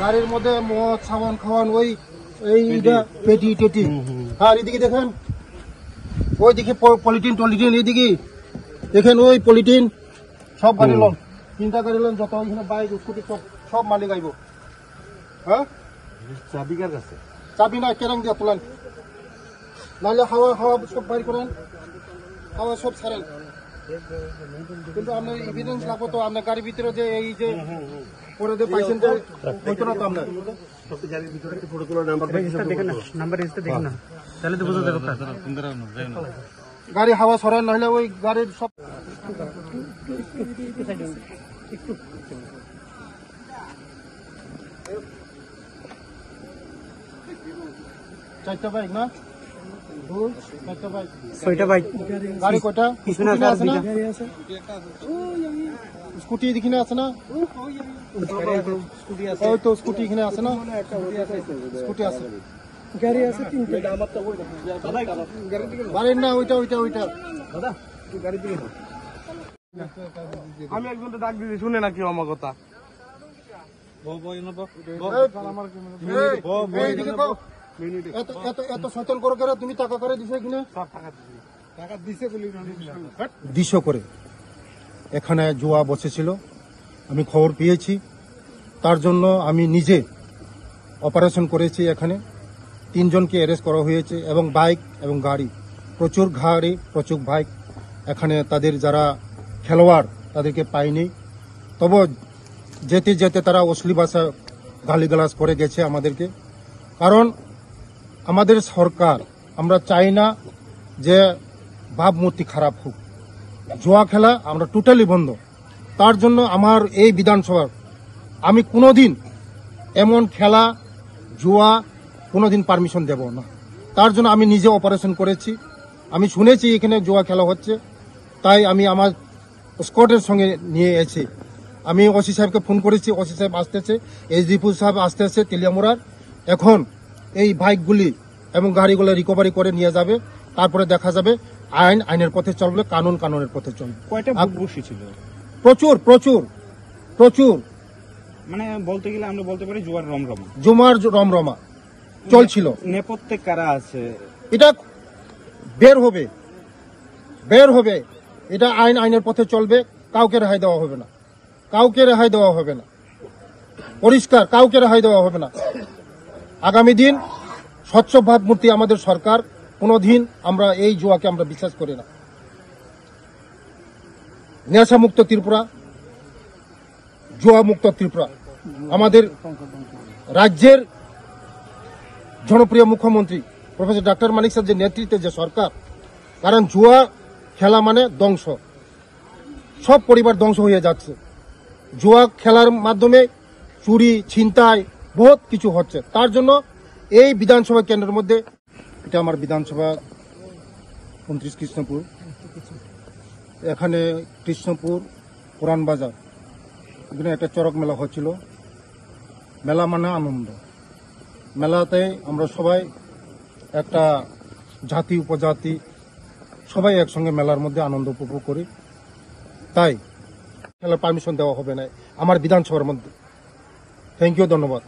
গাড়ির মধ্যে মদ সাবান খাওয়ান, ওই পেটি টেটি। আর এদিকে দেখেন, ওই দিকে পলিটিন টলিটিন, এইদিকে দেখেন ওই পলিটিন, সব গাড়ি লোন, 3টা গাড়ি লোন, যত ওইখানে বাইক স্কুটি সব মালিক আইব। হ্যাঁ, চাবি কার কাছে? চাবি না, কেরাং দিয়ে তোলেন, নাহলে হাওয়া সব বাইর করেন, হাওয়া সব ছাড়েন। কিন্তু আপনার এভিডেন্স লাগবো তো, আপনার গাড়ির ভিতরে যে এই যে পরে যে পাইছেন যে হইতো না তো আপনার গাড়ির ভিতরে একটা ফটো তোলার নাম্বার দেখেন না, নাম্বার রেজিস্টার দেখেন না, তাহলে তো বোঝা যাবে গাড়ি হাওয়া সরেন, নাহলে ওই গাড়ির সব চারটা বাইক না, 4টা বাইক, 6টা বাইক। গাড়ি কয়টা? পিছনে আছে না? স্কুটি এখানে আছে না? ওই তো স্কুটি এখানে আছে না? স্কুটি আছে, গাড়ি আছে 3টা। গাড়ির না, ওইটা দাদা গাড়ি দিকে আমি একজনকে ডাক দিয়েছি, শুনে না কেউ আমার কথা। এত সচেতন করো কেন তুমি? টাকা করে দিছো কিনা? টাকা দিছো করে এখানে জুয়া বসেছিল, আমি খবর পেয়েছি, তার জন্য আমি নিজে অপারেশন করেছি। এখানে 3 জনকে অ্যারেস্ট করা হয়েছে, এবং বাইক এবং গাড়ি, প্রচুর গাড়ি, প্রচুর বাইক। এখানে তাদের যারা খেলোয়াড় তাদেরকে পাইনি, তবে যেতে যেতে তারা অশ্লীল ভাষা গালিগালাজ করে গেছে আমাদেরকে। কারণ আমাদের সরকার, আমরা চাই না যে ভাবমূর্তি খারাপ হোক, জুয়া খেলা আমরা টোটালি বন্ধ। তার জন্য আমার এই বিধানসভার আমি কোনোদিন এমন খেলা জুয়া কোনোদিন পারমিশন দেব না। তার জন্য আমি নিজে অপারেশন করেছি, আমি শুনেছি এখানে জুয়া খেলা হচ্ছে, তাই আমি আমার স্কোয়াডের সঙ্গে নিয়ে এসেছি। আমি ওসি সাহেবকে ফোন করেছি, ওসি সাহেব আসতেছে, এসডিপি সাহেব আসতেছে তেলিয়ামুড়ার। এখন এই বাইকগুলি এবং গাড়িগুলো রিকভারি করে নিয়ে যাবে, তারপরে দেখা যাবে আইনের পথে চলবে, কানুনের পথে চলবে। কয়টা বসি ছিল? প্রচুর প্রচুর প্রচুর, মানে বলতে গেলে আমরা বলতে পারি জুয়ার রমরমা, জুমার রমরমা চলছিল। নেপথ্যে কারা আছে এটা বের হবে, এটা আইনের পথে চলবে, কাউকে রেহাই দেওয়া হবে না, পরিষ্কার, কাউকে রেহাই দেওয়া হবে না। আগামী দিন স্বচ্ছ ভাবমূর্তি আমাদের সরকার, কোনোদিন আমরা এই জুয়াকে আমরা বিশ্বাস করি না। নেশা মুক্ত ত্রিপুরা, জুয়া মুক্ত ত্রিপুরা আমাদের রাজ্যের জনপ্রিয় মুখ্যমন্ত্রী প্রফেসর ডক্টর মানিক সাহেব যে নেতৃত্বে যে সরকার। কারণ জুয়া খেলা মানে ধ্বংস, সব পরিবার ধ্বংস হয়ে যাচ্ছে। জুয়া খেলার মাধ্যমে চুরি ছিনতাই বহুত কিছু হচ্ছে। তার জন্য এই বিধানসভা কেন্দ্রের মধ্যে, এটা আমার বিধানসভা 29 কৃষ্ণপুর, এখানে কৃষ্ণপুর পুরান বাজার, এখানে একটা চড়ক মেলা হচ্ছিল। মেলা মানে আনন্দ, মেলাতে আমরা সবাই একটা জাতি উপজাতি সবাই একসঙ্গে মেলার মধ্যে আনন্দ উপভোগ করি, তাই খেলার পারমিশন দেওয়া হবে না আমার বিধানসভার মধ্যে। থ্যাংক ইউ, ধন্যবাদ।